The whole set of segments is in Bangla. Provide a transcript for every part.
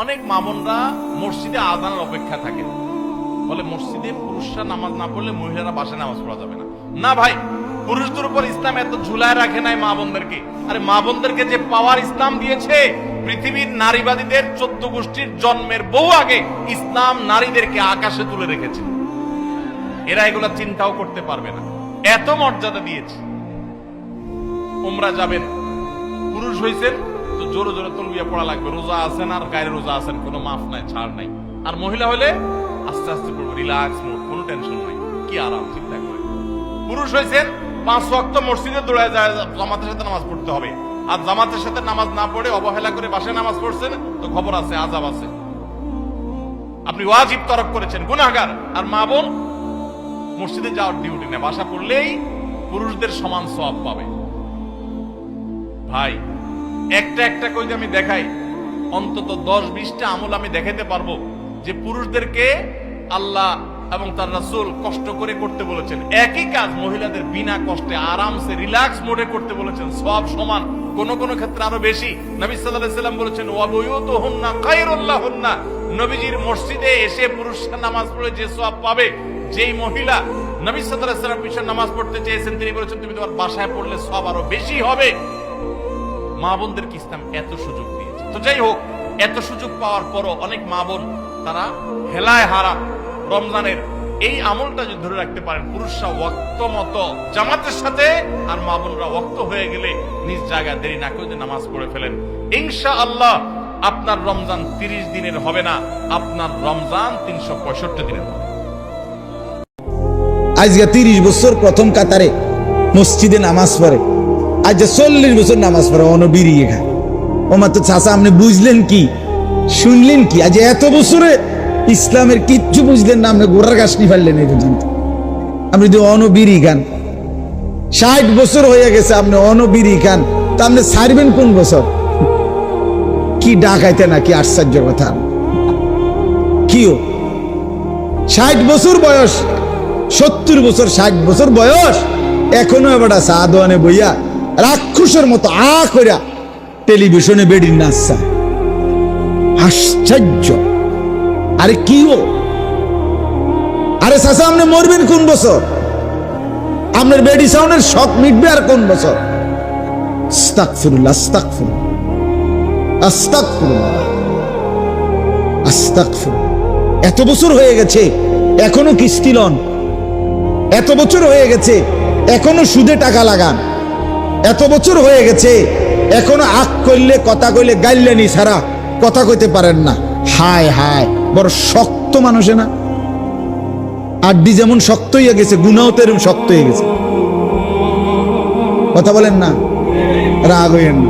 অনেক মা বোনরা মসজিদে আজানের অপেক্ষা থাকে, বলে মসজিদে পুরুষরা নামাজ না পড়লে মহিলারা বাসায় নামাজ পড়া যাবে না। না ভাই, পুরুষদের উপর ইসলাম এত ঝুলায় রাখে নাই মা বোনদেরকে। আরে মা বোনদেরকে যে পাওয়ার ইসলাম দিয়েছে, পৃথিবীর নারীবাদীদের 14 গোষ্ঠীর জন্মের বহু আগে ইসলাম নারীদেরকে আকাশে তুলে রেখেছে। এরা এগুলা চিন্তাও করতে পারবে না, এত মর্যাদা দিয়েছে। উমরা যাবেন, পুরুষ হইছেন তো জোরে জোরে তলবিয়া পড়া লাগবে, রোজা আছেন আর গায়ে রোজা আছেন, কোনো মাফ নাই, ছাড় নাই। আর মহিলা হলে আস্তে আস্তে পড়বে, রিল্যাক্স মোড, কোনো টেনশন নাই, কি আরাম চিন্তা করে। পুরুষ হইছেন 5 ওয়াক্ত মসজিদে দৌড়ায় যায়, জামাতের সাথে নামাজ পড়তে হবে। আর জামাতের সাথে নামাজ না পড়ে অবহেলা করে বাসায় নামাজ পড়ছেন তো খবর আছে, আযাব আছে, আপনি ওয়াজিব তরক করেছেন, গুনাহগার। আর মা বোন মসজিদে যাওয়ার ডিউটি নেই, বাসা পড়লেই পুরুষদের সমান সওয়াব পাবে। ভাই একটা একটা করে আমি দেখাই, অন্তত 10-20টা আমল আমি দেখাতে পারবো যে পুরুষদেরকে আল্লাহ এবং তার রাসূল কষ্ট করে করতে বলেছেন। একই কাজ মহিলাদের বিনা কষ্টে আরামসে রিল্যাক্স মোডে করতে বলেছেন, সব সমান, কোন কোন ক্ষেত্রে আরো বেশি। নবী সাল্লাল্লাহু আলাইহি ওয়াসাল্লাম বলেছেন ওয়া বুয়ুতুহুন্না খায়রুল লাহুন্না, নবীজির মসজিদে এসে পুরুষরা নামাজ পড়ে যে সওয়াব পাবে, যেই মহিলা নবী সাল্লাল্লাহু আলাইহি ওয়াসাল্লাম পিছনে নামাজ পড়তে চেয়েছেন তিনি বলেছেন তুমি তোমার বাসায় পড়লে সওয়াব আরো বেশি হবে। মা বোনদেরকে ইসলাম এত সুযোগ দিয়েছে। তো যাই হোক, এত সুযোগ পাওয়ার পরও অনেক মা বোন তারা হেলায় হারা রমজানের এই আমলটা যদি ধরে রাখতে পারেন, পুরুষরা ওয়াক্ত মতো জামাতের সাথে আর মা বোনরা ওয়াক্ত হয়ে গেলে নিজ জায়গায় দেরি না করে নামাজ পড়ে ফেলেন, ইনশাআল্লাহ আপনার রমজান 30 দিনের হবে না, আপনার রমজান 365 দিনের হবে। আজকে 30 বছর প্রথম কাতারে মসজিদে নামাজ পড়ে, আজ 40 বছর নামাজ পড়ে অনবিরিয়ে খায়। ও মাত্র চাচা আপনি বুঝলেন কি, শুনলেন কি? আজ এত বছরে ইসলামের কিচ্ছু বুঝলেন না, আপনি গোড়ার গাছ নিয়ে ফেললেন এই পর্যন্ত। আপনি যদি অনবিরি খান, 60 বছর হয়ে গেছে আপনি অনবিরি খান, তা আপনি ছাড়বেন কোন বছর? কি ডাকাইতে না, কি আশ্চর্য কথা। কিও 60 বছর বয়স, 70 বছর, 60 বছর বয়স, এখনো এবার সাদওয়ানে বইয়া রাক্ষসের মতো কইরা টেলিভিশনে বেডির নাচা, আশ্চর্য। আরে কি ও, আরে চাচা আপনি মরবেন কোন বছর? আপনার বেডি সাউন্ডের শখ মিটবে আর কোন বছর? আস্তাগফিরুল্লাহ, আস্তাগফিরুল্লাহ, আস্তাগফিরুল্লাহ, আস্তাগফিরুল্লাহ। এত বছর হয়ে গেছে এখনো কিস্তি লন, এত বছর হয়ে গেছে এখনো সুদে টাকা লাগান, এত বছর হয়ে গেছে এখনো আখ করলে কথা কইলে গাইলেনি ছাড়া কথা কইতে পারেন না। হায় হায়, বড় শক্ত মানুষে না? আড্ডি যেমন শক্ত হয়ে গেছে, গুনাও তো এরকম শক্ত হয়ে গেছে। কথা বলেন না, রাগ হইয়েন না,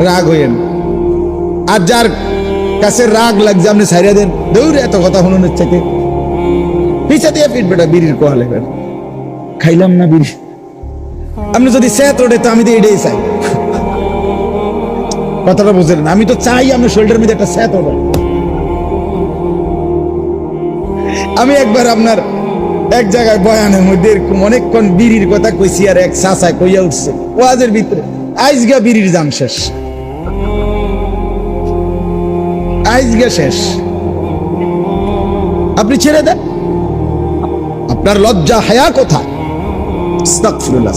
রাগ হইয়েন। আর যার কাছে রাগ লাগছে আপনি ছাইরা দেন, দৌড়ে এত কথা শুনুন থেকে পিছা দিয়ে পিট বেটা বিড়ির কোয়া লেবেন, খাইলাম না বিড়ি। আপনি যদি সেত ওঠে তো আমি তো এটাই চাই, কথাটা বুঝলেন? আমি তো চাই আপনার শরীরের মধ্যে একটা সেত ওঠে। আমি একবার আপনার এক জায়গায় বয়ানের মধ্যে এরকম অনেকক্ষণ বিড়ির কথা কইছি, আর এক চাচায় কইয়া উঠছে ওয়াজের ভিতরে, আইজগা বিড়ির দাম শেষ, আইজগা শেষ, আপনি ছেড়ে দেন। আপনার লজ্জা হায়া কোথায়? আস্তাগফিরুল্লাহ।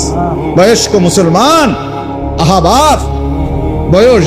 বয়স্ক মুসলমান, আহা বাপ, বয়স